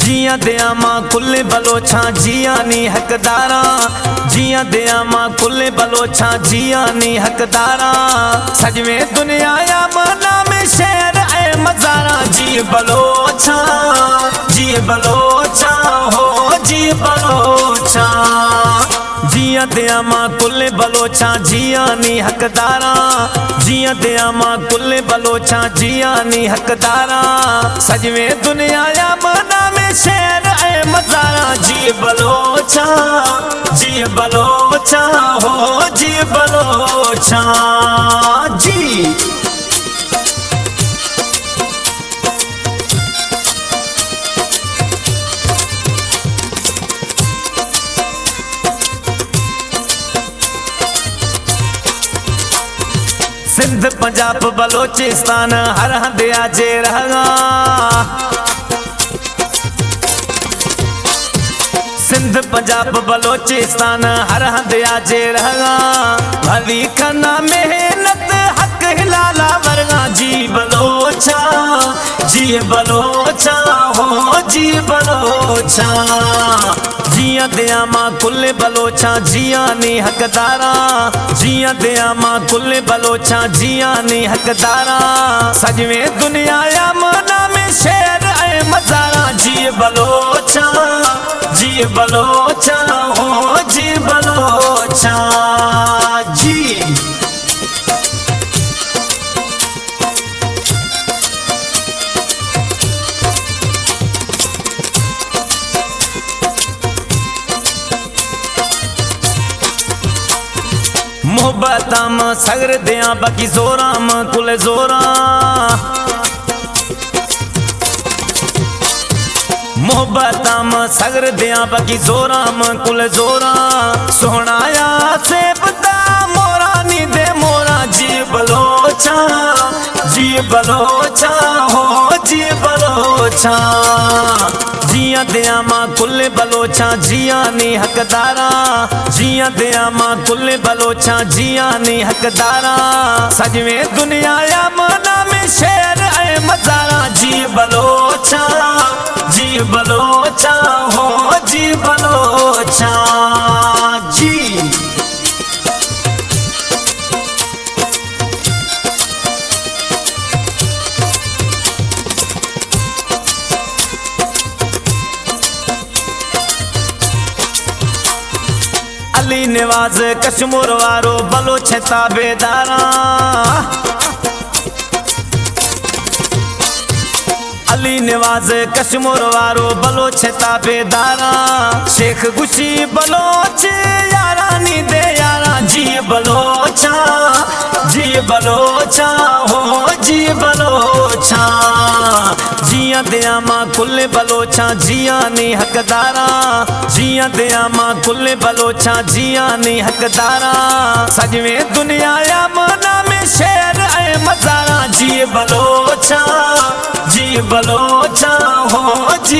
जिया दया मां कुल बलोचा जिया नी हकदारा जिया दया मां कुल बलोचा जिया नी हकदारा सजवे दुनिया या मना में शेर ए मजारा जी बलोचा हो जी बलोचा जिया दया मां कुल बलोचा जिया नी हकदारा जिया दया मां कुल बलोचा जिया नी हकदारा सजवे दुनिया या मना में शेर ए मजारा जी बलोचा हो जी बलोचा जी। सिंध पंजाब बलोचिस्तान हर हंध आजे रहगा सिंध पंजाब बलोचिस्तान हर हंध आजे रहगा भली कना मेहनत हक हिलाला वरगा जी बलोचा हो जी बलोचा जिया दया मां कुल बलोचा जिया नी हकदारा जिया दया मां कुल बलोचा जिया नी हकदारा सजवे दुनिया या मना में शेर ए मजारा जी बलोचा हो जी बलोचा जी। मोहब्बताम सगर दिया बाकी जोराम कुल जोरा मोहब्बताम सगर दिया बाकी जोराम कुल जोरा सोहनाया से पता मोरा नी दे मोरा जी बलोचा हो जी बलोचा जिया दया मां कुल बलोचा जिया नी हकदारा जिया दया मां कुल बलोचा जिया नी हकदारा सजवे दुनिया या मना में शेर ए मजारा जी बलोचा हो जी बलोचा जी। अली निवाज कश्मीर वारो बलोच ताबेदारा अली निवाज कश्मीर वारो बलोच ताबेदारा शेख गुशी बलोच यारा नी दे यारा जी बलोचा हो जी बलोचा जिया दया मां कुल बलोचा जिया नी हकदारा जिया दया मां कुल बलोचा जिया नी हकदारा सजवे दुनिया या मना में शेर ए मजारा जी बलोचा हो जी।